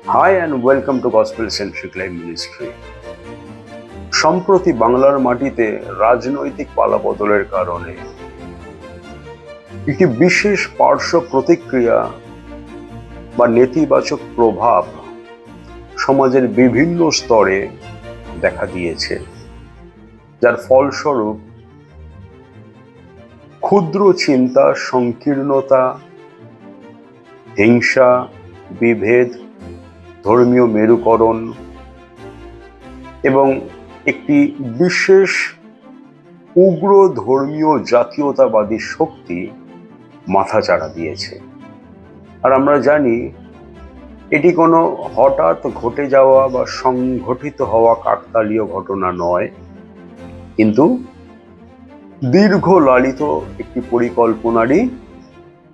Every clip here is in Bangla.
Hi and welcome to Gospel Centric Life Ministry. সম্প্রতি বাংলার মাটিতে রাজনৈতিক পালাবদলের কারণে একটি বিশেষ পার্শ্ব প্রতিক্রিয়া বা নেতিবাচক প্রভাব সমাজের বিভিন্ন স্তরে দেখা দিয়েছে, যার ফলস্বরূপ ক্ষুদ্র চিন্তা, সংকীর্ণতা, হিংসা, বিভেদ, ধর্মীয় মেরুকরণ এবং একটি বিশেষ উগ্র ধর্মীয় জাতীয়তাবাদী শক্তি মাথাচাড়া দিয়েছে। আর আমরা জানি এটি কোনো হঠাৎ ঘটে যাওয়া বা সংঘটিত হওয়া কাকতালীয় ঘটনা নয়, কিন্তু দীর্ঘ লালিত একটি পরিকল্পনারই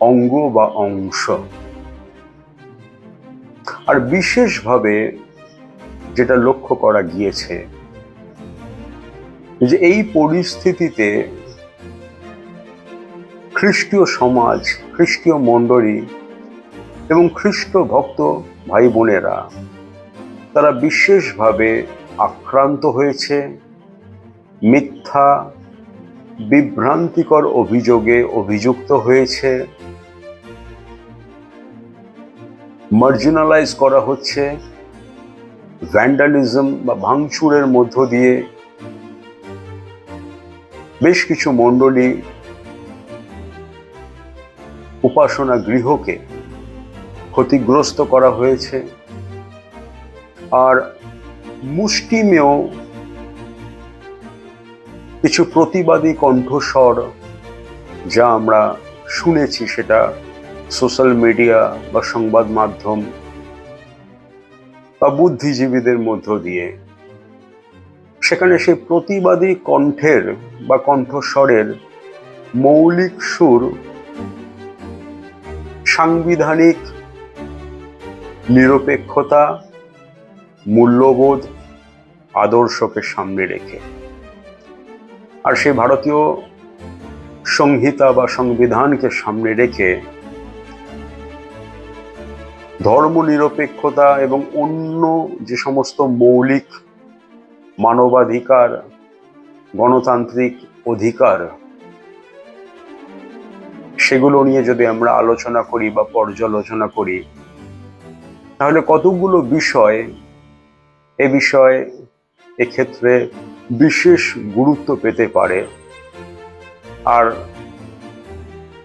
অঙ্গ বা অংশ। আর বিশেষভাবে যেটা লক্ষ্য করা গিয়েছে যে এই পরিস্থিতিতে খ্রিস্টীয় সমাজ, খ্রিস্টীয় মণ্ডলী এবং খ্রিস্ট ভক্ত ভাই বোনেরা তারা বিশেষভাবে আক্রান্ত হয়েছে, মিথ্যা বিভ্রান্তিকর অভিযোগে অভিযুক্ত হয়েছে, মার্জিনালাইজ করা হচ্ছে, ভ্যান্ডালিজম বা ভাঙচুরের মধ্য দিয়ে বেশ কিছু মণ্ডলী উপাসনা গৃহকে ক্ষতিগ্রস্ত করা হয়েছে। আর মুষ্টিমেয় কিছু প্রতিবাদী কণ্ঠস্বর যা আমরা শুনেছি, সেটা সোশ্যাল মিডিয়া বা সংবাদ মাধ্যম বা বুদ্ধিজীবীদের মধ্য দিয়ে, সেখানে সেই প্রতিবাদী কণ্ঠের বা কণ্ঠস্বরের মৌলিক সুর সাংবিধানিক নিরপেক্ষতা, মূল্যবোধ, আদর্শকে সামনে রেখে, আর সেই ভারতীয় সংহিতা বা সংবিধানকে সামনে রেখে ধর্মনিরপেক্ষতা এবং অন্য যে সমস্ত মৌলিক মানবাধিকার, গণতান্ত্রিক অধিকার, সেগুলো নিয়ে যদি আমরা আলোচনা করি বা পর্যালোচনা করি, তাহলে কতগুলো বিষয় এক্ষেত্রে বিশেষ গুরুত্ব পেতে পারে। আর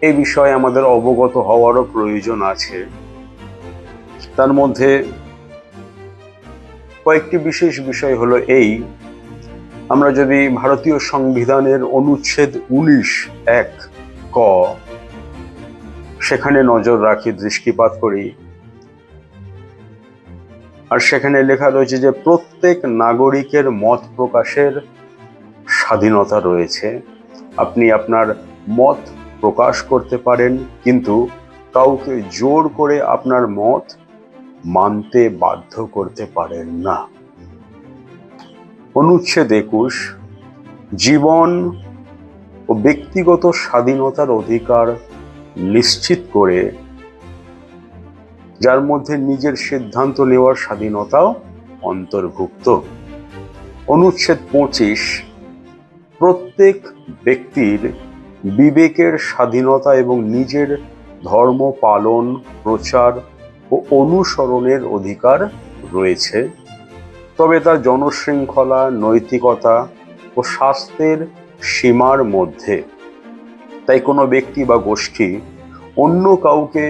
এই বিষয়ে আমাদের অবগত হওয়ারও প্রয়োজন আছে। তার মধ্যে কয়েকটি বিশেষ বিষয় হলো এই: আমরা যদি ভারতীয় সংবিধানের অনুচ্ছেদ 19(1) ক সেখানে নজর রাখি, দৃষ্টিপাত করি, আর সেখানে লেখা রয়েছে যে প্রত্যেক নাগরিকের মত প্রকাশের স্বাধীনতা রয়েছে। আপনি আপনার মত প্রকাশ করতে পারেন, কিন্তু কাউকে জোর করে আপনার মত মানতে বাধ্য করতে পারেন না। অনুচ্ছেদ 21 জীবন ও ব্যক্তিগত স্বাধীনতার অধিকার নিশ্চিত করে, যার মধ্যে নিজের সিদ্ধান্ত নেওয়ার স্বাধীনতাও অন্তর্ভুক্ত। অনুচ্ছেদ 25 প্রত্যেক ব্যক্তির বিবেকের স্বাধীনতা এবং নিজের ধর্ম পালন, প্রচার ও অনুসরণের অধিকার রয়েছে, তবে তা জনশৃঙ্খলা, নৈতিকতা ও স্বাস্থ্যের সীমার মধ্যে। তাই কোনো ব্যক্তি বা গোষ্ঠী অন্য কাউকে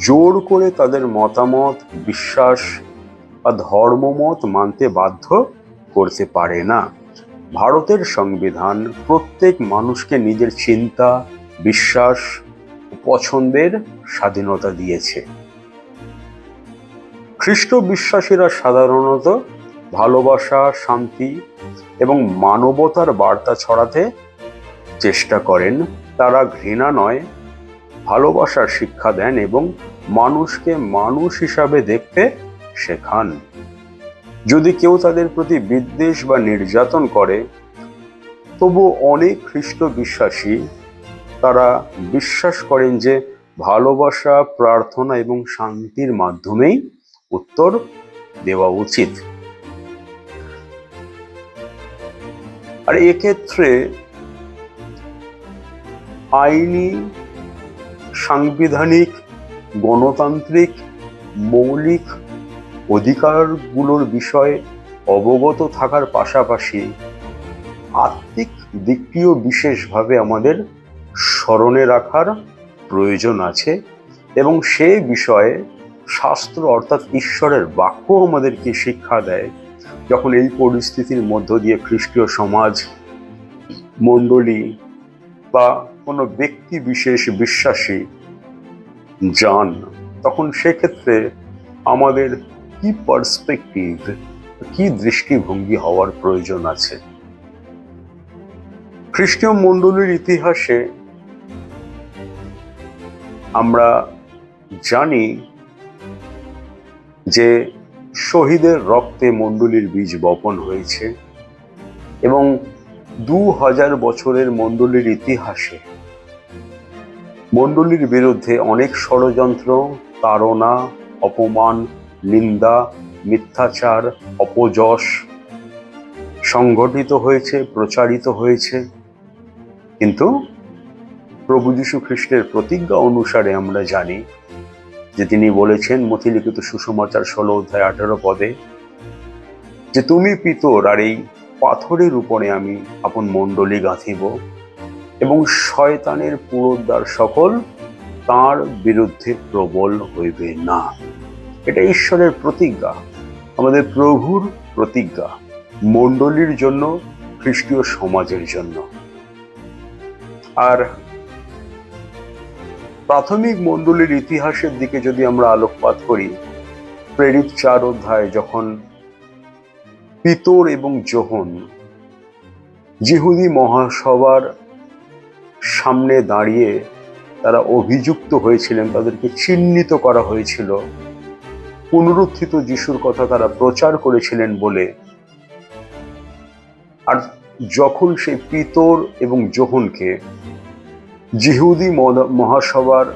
জোর করে তাদের মতামত, বিশ্বাস বা ধর্মমত মানতে বাধ্য করতে পারে না। ভারতের সংবিধান প্রত্যেক মানুষকে নিজের চিন্তা, বিশ্বাস ও পছন্দের স্বাধীনতা দিয়েছে। খ্রিস্ট বিশ্বাসীরা সাধারণত ভালোবাসা, শান্তি এবং মানবতার বার্তা ছড়াতে চেষ্টা করেন। তারা ঘৃণা নয়, ভালোবাসার শিক্ষা দেন এবং মানুষকে মানুষ হিসাবে দেখতে শেখান। যদি কেউ তাদের প্রতি বিদ্বেষ বা নির্যাতন করে, তবু অনেক খ্রিস্ট বিশ্বাসী তারা বিশ্বাস করেন যে ভালোবাসা, প্রার্থনা এবং শান্তির মাধ্যমেই উত্তর দেওয়া উচিত। আর এক্ষেত্রে আইনি, সাংবিধানিক, গণতান্ত্রিক মৌলিক অধিকারগুলোর বিষয়ে অবগত থাকার পাশাপাশি আত্মিক দিকটিও বিশেষভাবে আমাদের স্মরণে রাখার প্রয়োজন আছে, এবং সে বিষয়ে শাস্ত্র অর্থাৎ ঈশ্বরের বাক্য আমাদেরকে শিক্ষা দেয়। যখন এই পরিস্থিতির মধ্য দিয়ে খ্রিস্টীয় সমাজ, মণ্ডলী বা কোনো ব্যক্তি বিশেষ বিশ্বাসী যান, তখন সেক্ষেত্রে আমাদের কি পার্সপেক্টিভ, কি দৃষ্টিভঙ্গি হওয়ার প্রয়োজন আছে। খ্রিস্টীয় মণ্ডলীর ইতিহাসে আমরা জানি যে শহীদের রক্তে মণ্ডলীর বীজ বপন হয়েছে, এবং 2000 বছরের মণ্ডলীর ইতিহাসে মণ্ডলীর বিরুদ্ধে অনেক ষড়যন্ত্র, তাড়না, অপমান, নিন্দা, মিথ্যাচার, অপযশ সংগঠিত হয়েছে, প্রচারিত হয়েছে। কিন্তু প্রভু যীশু খ্রিস্টের প্রতিজ্ঞা অনুসারে আমরা জানি যে তিনি বলেছেন মথিলিখিত সুসমাচার 16 অধ্যায় 18 পদে যে তুমি পিতর, আর এই পাথরের উপরে আমি আপন মণ্ডলী গাঁথিব, এবং শয়তানের পুরোদ্বার সকল তার বিরুদ্ধে প্রবল হইবে না। এটা ঈশ্বরের প্রতিজ্ঞা, আমাদের প্রভুর প্রতিজ্ঞা মণ্ডলীর জন্য, খ্রিস্টীয় সমাজের জন্য। আর প্রাথমিক মণ্ডলীর ইতিহাসের দিকে যদি আমরা আলোকপাত করি, প্রেরিত 4 অধ্যায় যখন পিতর এবং যোহন যিহুদি মহাসভার সামনে দাঁড়িয়ে তারা অভিযুক্ত হয়েছিলেন, তাদেরকে চিহ্নিত করা হয়েছিল, পুনরুত্থিত যিশুর কথা তারা প্রচার করেছিলেন বলে। আর যখন সেই পিতর এবং যোহনকে যিহুদি মহাসভার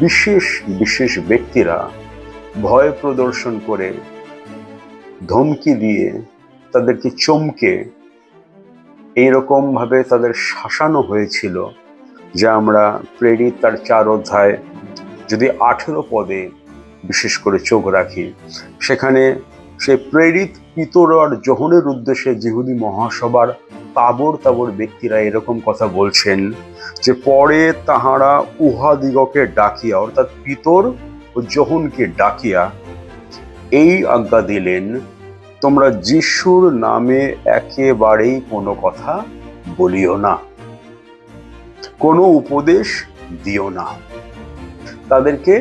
বিশেষ বিশেষ ব্যক্তিরা ভয় প্রদর্শন করে, ধমকি দিয়ে, তাদেরকে চমকে এইরকম ভাবে তাদের শাসানো হয়েছিল, যা আমরা প্রেরিত তার 4 অধ্যায় যদি 18 পদে বিশেষ করে চোখ রাখি, সেখানে সে প্রেরিত পিতর আর যোহনের উদ্দেশ্যে যিহুদি মহাসভার তাবর তাবর ব্যক্তিরা এরকম কথা বলছেন যে পরে তাহারা উহাদিগকে ডাকিয়া, অর্থাৎ পিতর ও যোহনকে ডাকিয়া এই আজ্ঞা দিলেন, তোমরা যিশুর নামে একেবারেই কোনো কথা বলিও না, কোনো উপদেশ দিও না। তাদেরকে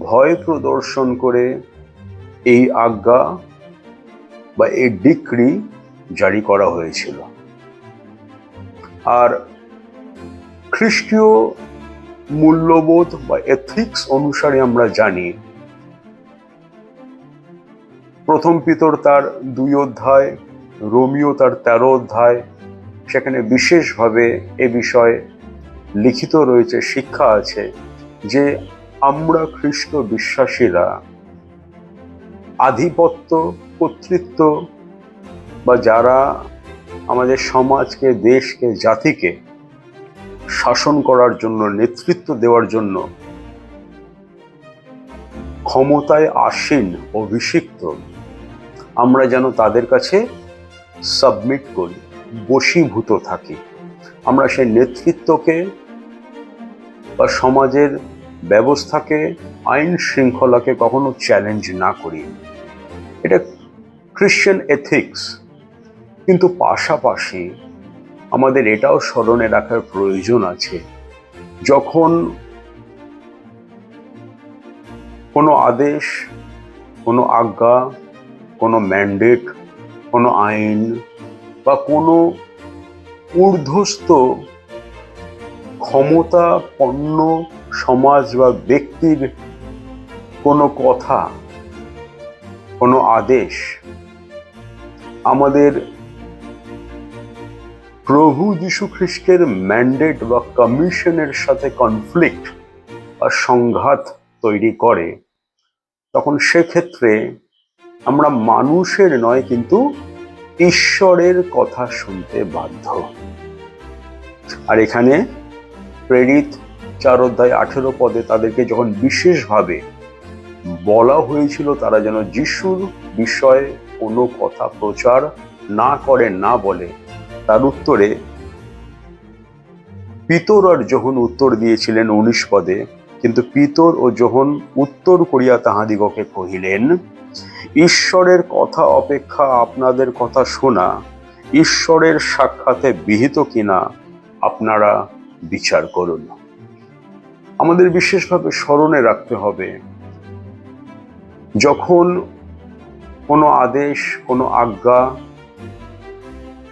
ভয় প্রদর্শন করে এই আজ্ঞা বা এই ডিক্রি জারি করা হয়েছিল। আর খ্রিস্টীয় মূল্যবোধ বা এথিক্স অনুসারে আমরা জানি, প্রথম পিতর তার 2 অধ্যায়, রোমিও তার 13 অধ্যায়, সেখানে বিশেষভাবে এ বিষয়ে লিখিত রয়েছে, শিক্ষা আছে যে আমরা খ্রিস্ট বিশ্বাসীরা আধিপত্য, কর্তৃত্ব বা যারা আমাদের সমাজকে, দেশকে, জাতিকে শাসন করার জন্য, নেতৃত্ব দেওয়ার জন্য ক্ষমতায় আসীন, অভিষিক্ত, আমরা যেন তাদের কাছে সাবমিট করি, বশীভূত থাকি। আমরা সেই নেতৃত্বকে বা সমাজের ব্যবস্থাকে, আইন শৃঙ্খলাকে কখনো চ্যালেঞ্জ না করি। এটা খ্রিশ্চান এথিক্স। কিন্তু পাশাপাশি আমাদের এটাও স্মরণে রাখার প্রয়োজন আছে, যখন কোনো আদেশ, কোনো আজ্ঞা, কোনো ম্যান্ডেট, কোনো আইন বা কোনো ঊর্ধ্বস্থ ক্ষমতাপন্ন সমাজ বা ব্যক্তির কোনো কথা, কোনো আদেশ আমাদের প্রভু যীশু খ্রিস্টের ম্যান্ডেট বা কমিশনের সাথে কনফ্লিক্ট বা সংঘাত তৈরি করে, তখন সেক্ষেত্রে আমরা মানুষের নয় কিন্তু ঈশ্বরের কথা শুনতে বাধ্য। আর এখানে প্রেরিত 4:18 তাদেরকে যখন বিশেষভাবে বলা হয়েছিল তারা যেন যিশুর বিষয়ে কোনো কথা প্রচার না করে, না বলে, তার উত্তরে পিতর আর যখন উত্তর দিয়েছিলেন 19 কিন্তু পিতর ও যখন উত্তর করিয়া তাহাদিগকে কহিলেন, ঈশ্বরের কথা অপেক্ষা আপনাদের কথা শোনা ঈশ্বরের সাক্ষাতে বিহিত কিনা আপনারা বিচার করুন। আমাদের বিশেষভাবে স্মরণে রাখতে হবে, যখন কোনো আদেশ, কোনো আজ্ঞা,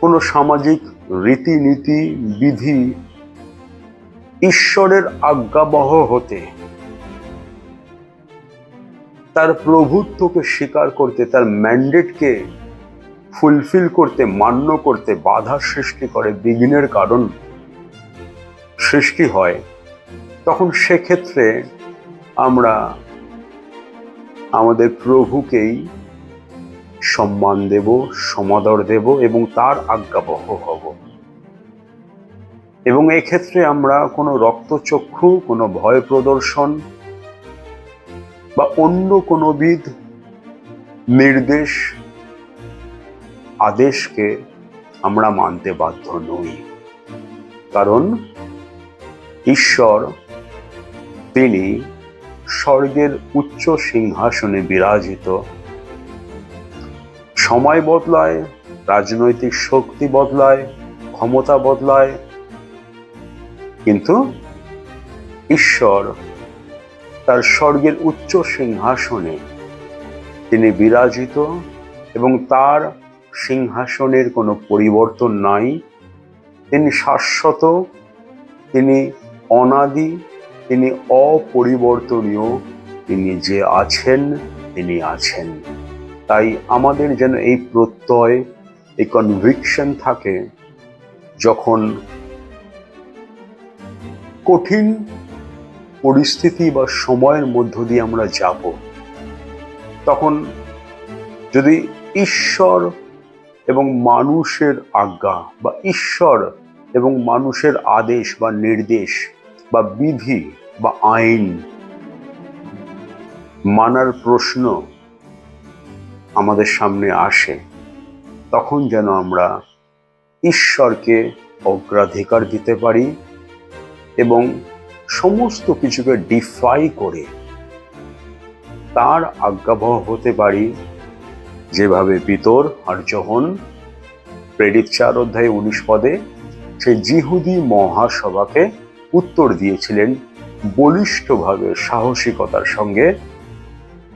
কোনো সামাজিক রীতিনীতি বিধি ঈশ্বরের আজ্ঞাবহ হতে, তার প্রভুত্বকে স্বীকার করতে, তার ম্যান্ডেটকে ফুলফিল করতে, মান্য করতে বাধা সৃষ্টি করে, বিঘ্নের কারণ সৃষ্টি হয়, তখন সেক্ষেত্রে আমরা আমাদের প্রভুকেই সম্মান দেব, সমাদর দেব এবং তার আজ্ঞাবহ হব। এবং এক্ষেত্রে আমরা কোনো রক্তচক্ষু, কোনো ভয় প্রদর্শন বা অন্য কোনোবিধ নির্দেশ, আদেশকে আমরা মানতে বাধ্য নই। কারণ ঈশ্বর তিনি স্বর্গের উচ্চ সিংহাসনে বিরাজিত। সময় বদলায়, রাজনৈতিক শক্তি বদলায়, ক্ষমতা বদলায়, কিন্তু ঈশ্বর তার স্বর্গের উচ্চ সিংহাসনে তিনি বিরাজিত এবং তার সিংহাসনের কোনো পরিবর্তন নাই। তিনি শাশ্বত, তিনি অনাদি, তিনি অপরিবর্তনীয়, তিনি যে আছেন তিনি আছেন। তাই আমাদের যেন এই প্রত্যয়, এই কনভিকশন থাকে, যখন কঠিন পরিস্থিতি বা সময়ের মধ্য দিয়ে আমরা যাব, তখন যদি ঈশ্বর এবং মানুষের আজ্ঞা বা ঈশ্বর এবং মানুষের আদেশ বা নির্দেশ বা বিধি বা আইন মানার প্রশ্ন আমাদের সামনে আসে, তখন যেন আমরা ঈশ্বরকে অগ্রাধিকার দিতে পারি এবং সমস্ত কিছুকে ডিফাই করে তার আজ্ঞাবহ হতে পারি, যেভাবে পিতর আর যোহন প্রেরিত 4:19 সেই জিহুদি মহাসভাকে উত্তর দিয়েছিলেন বলিষ্ঠভাবে, সাহসিকতার সঙ্গে,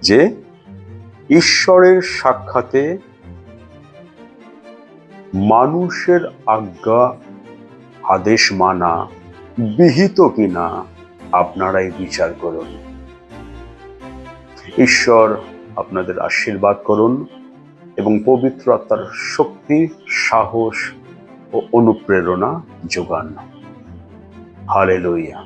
যে ঈশ্বরের সাক্ষাতে মানুষের আজ্ঞা আদেশ মানা বিহিত কিনা আপনারাই বিচার করুন। ঈশ্বর আপনাদের আশীর্বাদ করুন এবং পবিত্র আত্মার শক্তি, সাহস ও অনুপ্রেরণা যোগান। হালেলুয়া।